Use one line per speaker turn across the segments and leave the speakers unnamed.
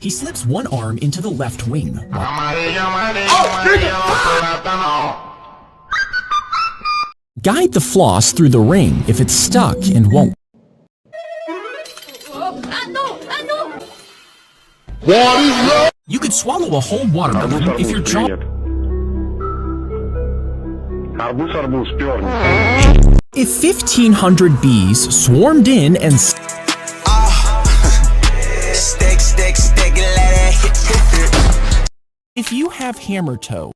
He slips one arm into the left wing. Guide the floss through the ring if it's stuck and won't. You could swallow a whole watermelon if your jaw... If 1,500 bees swarmed in and... If you have hammer toe...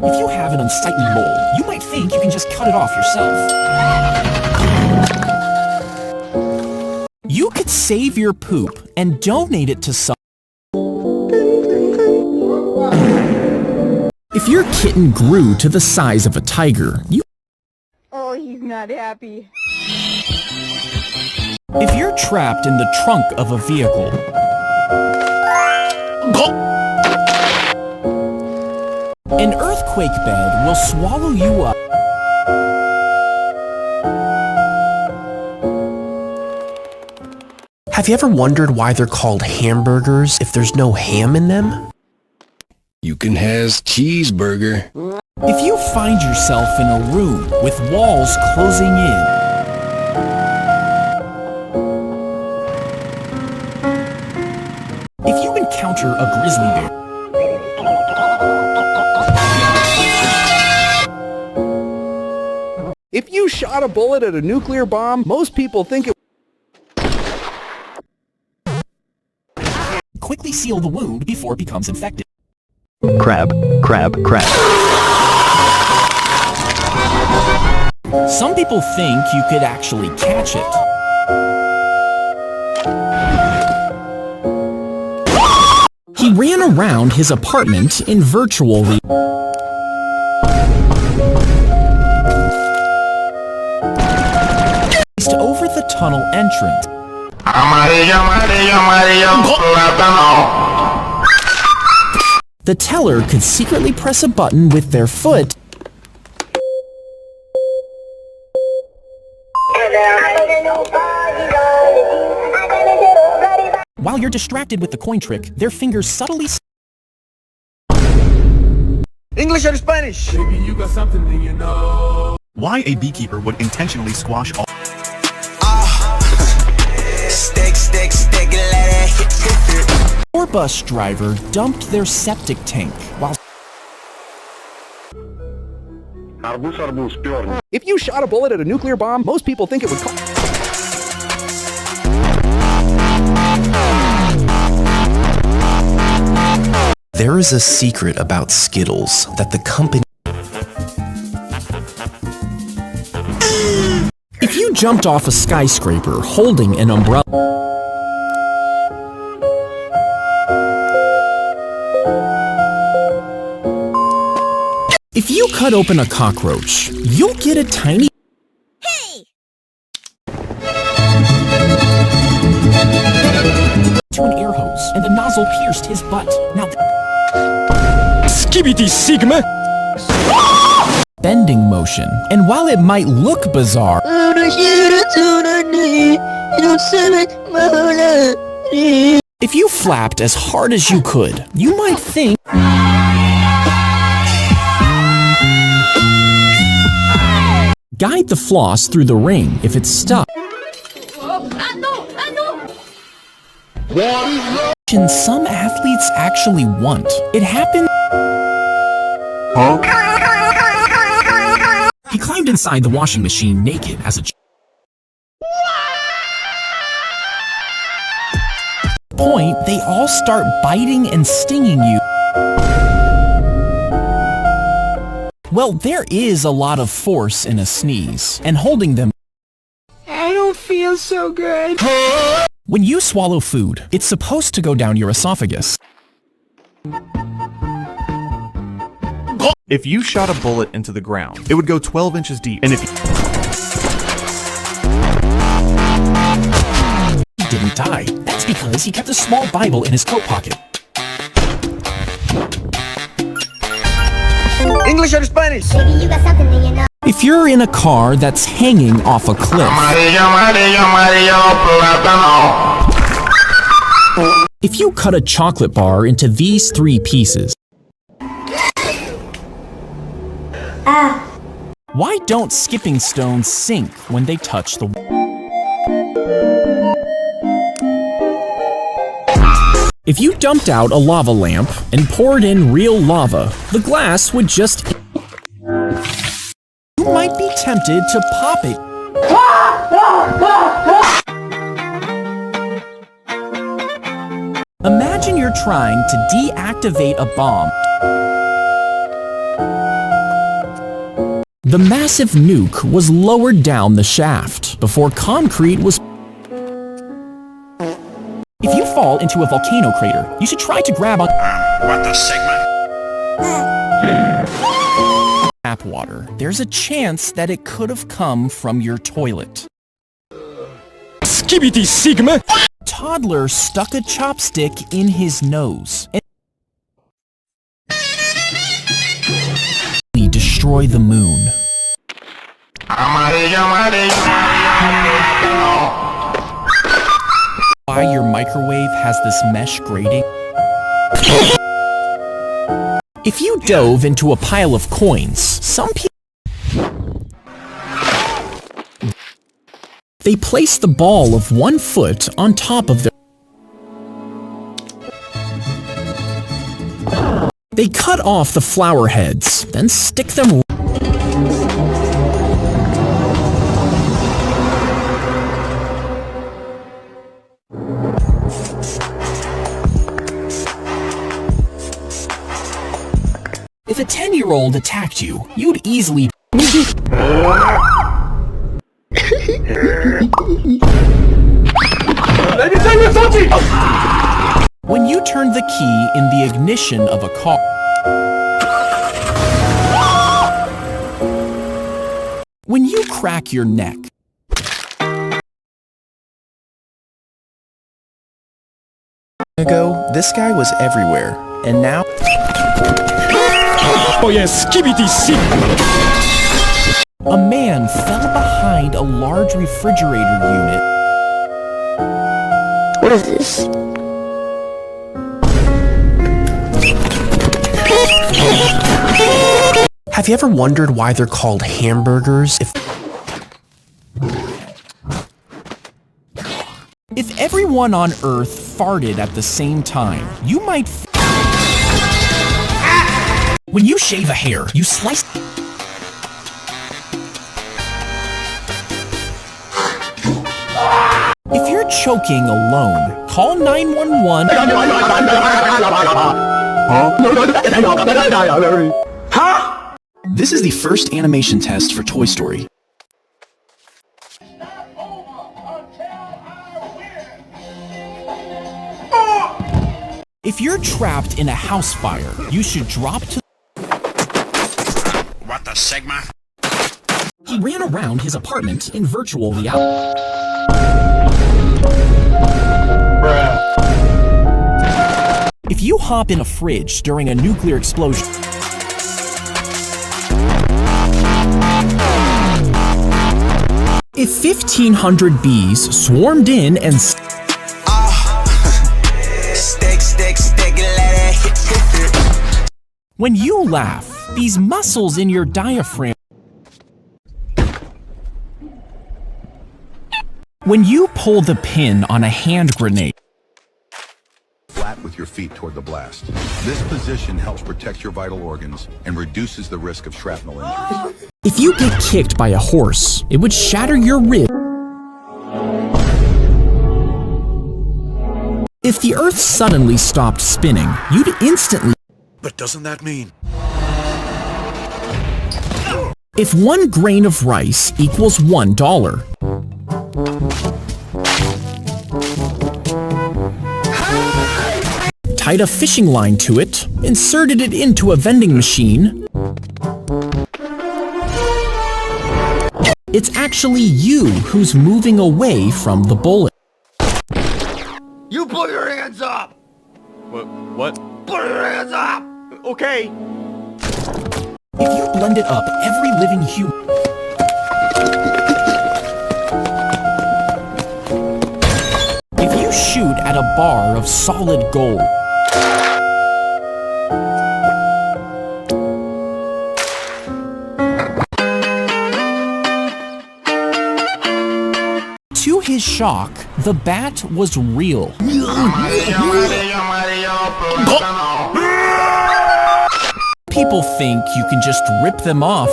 If you have an unsightly mole, you might think you can just cut it off yourself. You could save your poop and donate it to some... If your kitten grew to the size of a tiger, you...
Oh, he's not happy.
If you're trapped in the trunk of a vehicle... An earthquake bed will swallow you up.
Have you ever wondered why they're called hamburgers if there's no ham in them?
You can has cheeseburger.
If you find yourself in a room with walls closing in, if you encounter a grizzly bear,
if you shot a bullet at a nuclear bomb, most people think it...
quickly seal the wound before it becomes infected.
Crab, crab, crab.
Some people think you could actually catch it. He ran around his apartment in virtual reality. Over the tunnel entrance. The teller could secretly press a button with their foot while you're distracted with the coin trick. Their fingers subtly...
English or Spanish?
Maybe you got something that you know.
Why a beekeeper would intentionally squash all...
Or bus driver dumped their septic tank while...
If you shot a bullet at a nuclear bomb, most people think it would...
There is a secret about Skittles that the company...
If you jumped off a skyscraper holding an umbrella... If you cut open a cockroach, you'll get a tiny...
Hey!
...to an air hose, and the nozzle pierced his butt. Now...
Skibidi Sigma!
Bending motion. And while it might look bizarre... If you flapped as hard as you could, you might think... Guide the floss through the ring if it's stuck. Some athletes actually want. It happened... He climbed inside the washing machine naked as a... Point, they all start biting and stinging you. Well, there is a lot of force in a sneeze, and holding them...
I don't feel so good.
When you swallow food, it's supposed to go down your esophagus.
If you shot a bullet into the ground, it would go 12 inches deep. And if
He didn't die. That's because he kept a small Bible in his coat pocket.
English or Spanish?
Maybe you got something that you know.
If you're in a car that's hanging off a cliff, if you cut a chocolate bar into these 3 pieces, why don't skipping stones sink when they touch the water? If you dumped out a lava lamp and poured in real lava, the glass would just... You might be tempted to pop it. Imagine you're trying to deactivate a bomb. The massive nuke was lowered down the shaft before concrete was... If you fall into a volcano crater, you should try to grab on...
What the Sigma?
Tap water. There's a chance that it could have come from your toilet.
Skibidi Sigma!
Toddler stuck a chopstick in his nose and destroy the moon. Why your microwave has this mesh grating? If you dove into a pile of coins, some people... They place the ball of 1 foot on top of their... They cut off the flower heads, then stick them... If a 10-year-old attacked you, you'd easily... When you turn the key in the ignition of a car... When you crack your neck...
Ago, this guy was everywhere, and now...
Oh yes, skibidi Sigma!
A man fell behind a large refrigerator unit.
What is this?
Have you ever wondered why they're called hamburgers?
If everyone on Earth farted at the same time, you might... When you shave a hair, you slice... If you're choking alone, call 911...
Huh? This is the first animation test for Toy Story.
If you're trapped in a house fire, you should drop to...
What the Sigma?
He ran around his apartment in virtual reality. If you hop in a fridge during a nuclear explosion... If 1,500 bees swarmed in and... When you laugh, these muscles in your diaphragm... When you pull the pin on a hand grenade...
Flat with your feet toward the blast. This position helps protect your vital organs and reduces the risk of shrapnel injuries.
If you get kicked by a horse, it would shatter your rib. If the Earth suddenly stopped spinning, you'd instantly...
But doesn't that mean?
If 1 grain of rice equals $1, tied a fishing line to it, inserted it into a vending machine, it's actually you who's moving away from the bullet.
You put your hands up!
What?
Put your hands up!
Okay.
If you blended up every living human... If you shoot at a bar of solid gold... To his shock, the bat was real. People think you can just rip them off.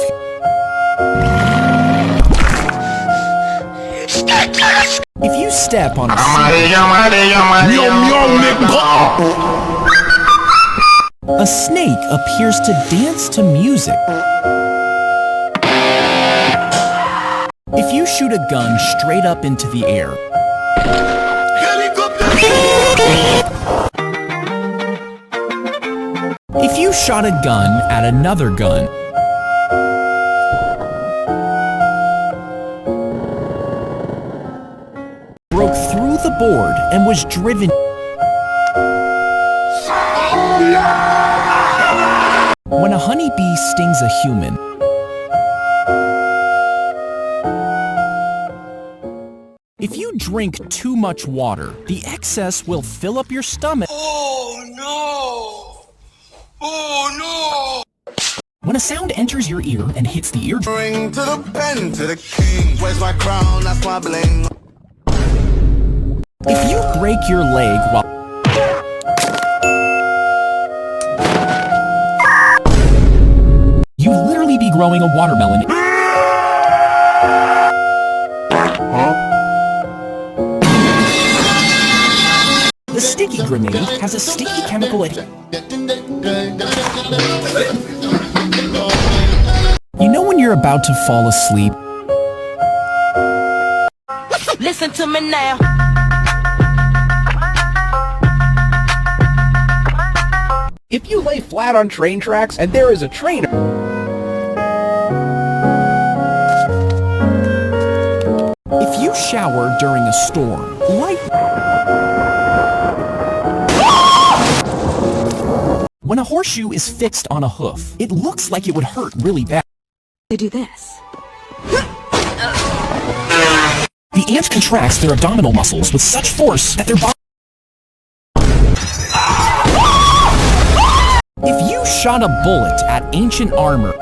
If you step on a snake appears to dance to music. If you shoot a gun straight up into the air. If you shot a gun at another gun. Broke through the board and was driven. When a honeybee stings a human. If you drink too much water, the excess will fill up your stomach.
Oh no! Oh no!
When a sound enters your ear and hits the eardrum.
Bring to the pen, to the king. Where's my crown? That's my bling.
If you break your leg while... You'd literally be growing a watermelon. The sticky grenade has a sticky chemical You know when you're about to fall asleep?
Listen to me now.
If you lay flat on train tracks and there is a train...
If you shower during a storm, when a horseshoe is fixed on a hoof, it looks like it would hurt really bad.
They do this.
The ant contracts their abdominal muscles with such force that their body... If you shot a bullet at ancient armor...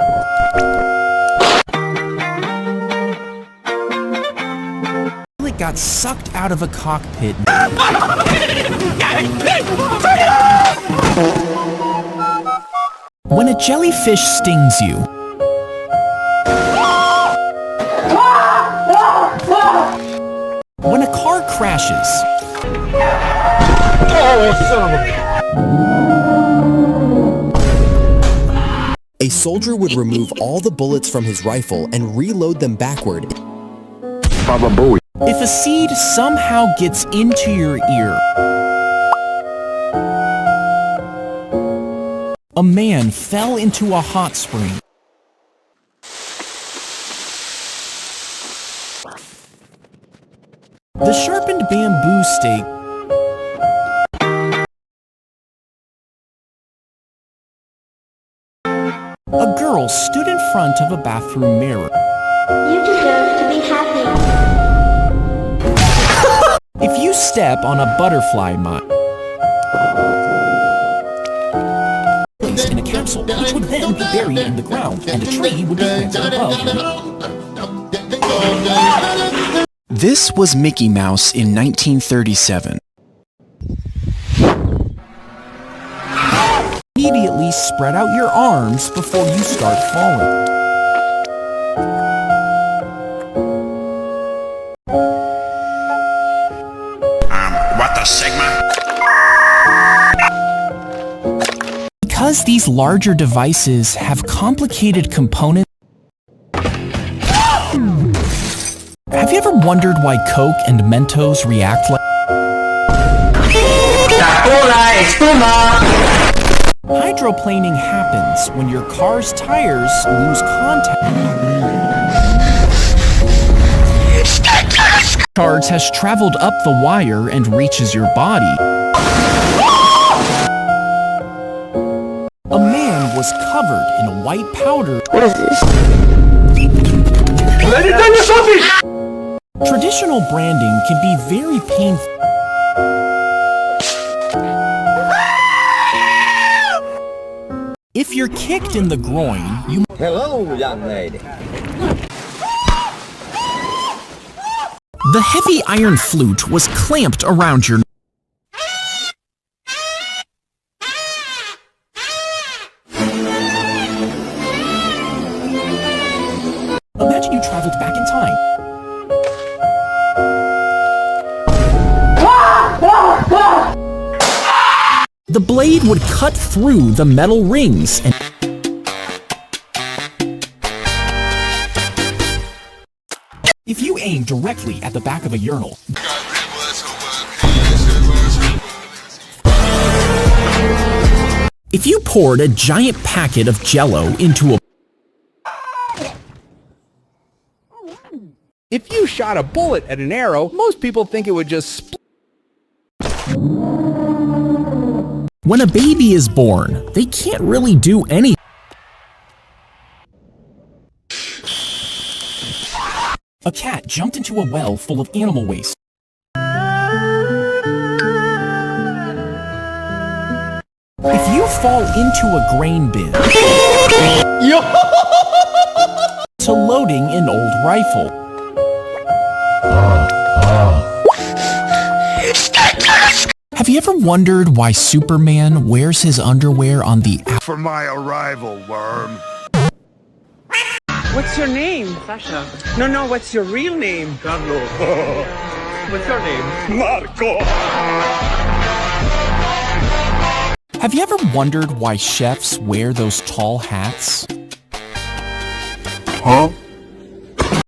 It got sucked out of a cockpit. When a jellyfish stings you... When a car crashes...
A soldier would remove all the bullets from his rifle and reload them backward.
If a seed somehow gets into your ear... A man fell into a hot spring. The sharpened bamboo stake... A girl stood in front of a bathroom mirror.
You deserve to be happy.
If you step on a butterfly mine... Placed in a capsule, which would then be buried in the ground, and a tree would be planted above.
This was Mickey Mouse in 1937.
Immediately spread out your arms before you start falling.
What the Sigma?
Because these larger devices have complicated components... Have you ever wondered why Coke and Mentos react like... Hydroplaning happens when your car's tires lose contact. Charge has traveled up the wire and reaches your body. A man was covered in a white powder.
What is this?
Traditional branding can be very painful. If you're kicked in the groin, you...
Hello, young lady.
The heavy iron flute was clamped around your... Imagine you traveled back in time. The blade would cut through the metal rings and... If you aim directly at the back of a urinal... If you poured a giant packet of Jell-O into a...
If you shot a bullet at an arrow, most people think it would just split.
When a baby is born, they can't really do anything. A cat jumped into a well full of animal waste. If you fall into a grain bin, to loading an old rifle. Have you ever wondered why Superman wears his underwear on the
For my arrival, worm.
What's your name? Sasha. No, what's your real name? Carlos. What's your name? Marco.
Have you ever wondered why chefs wear those tall hats?
Huh?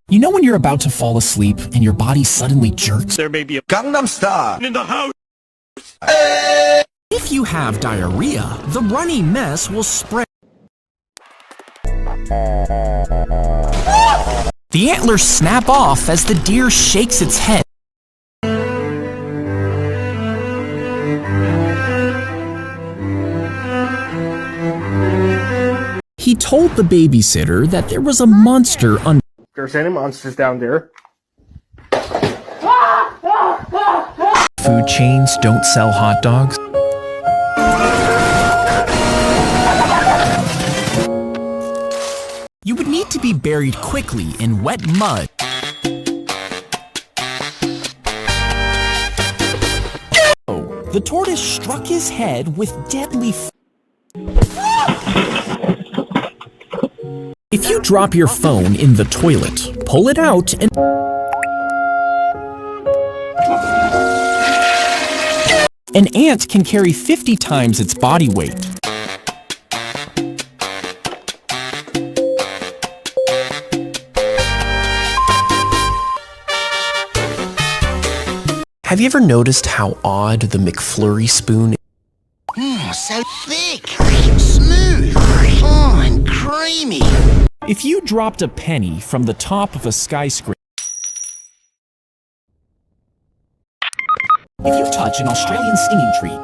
You know when you're about to fall asleep and your body suddenly jerks?
There may be a Gangnam Style in the house.
If you have diarrhea, the runny mess will spread. The antlers snap off as the deer shakes its head. He told the babysitter that there was a monster under.
There's any monsters down there.
Food chains don't sell hot dogs. You would need to be buried quickly in wet mud. Oh, the tortoise struck his head with deadly If you drop your phone in the toilet, pull it out and... An ant can carry 50 times its body weight. Have you ever noticed how odd the McFlurry spoon is?
So thick, smooth, and creamy.
If you dropped a penny from the top of a skyscraper, if you touch an Australian stinging tree,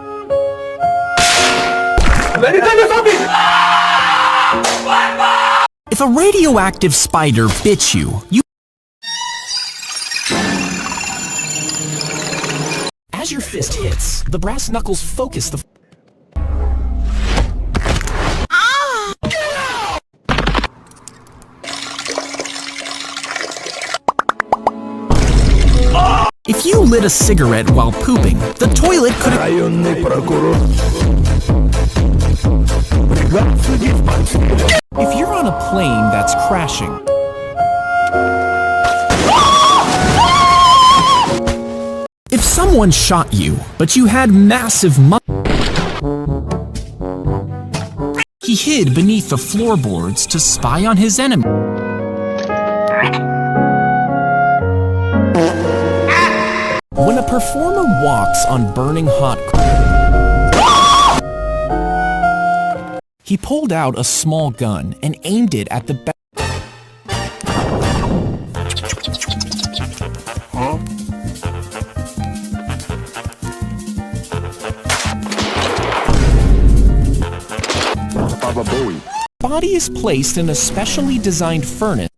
if a radioactive spider bit you, as your fist hits, the brass knuckles focus the... If you lit a cigarette while pooping, the toilet could... If you're on a plane that's crashing... If someone shot you, but you had massive he hid beneath the floorboards to spy on his enemy. When a performer walks on burning hot he pulled out a small gun and aimed it at the back.
Baba Bowie.
body is placed in a specially designed furnace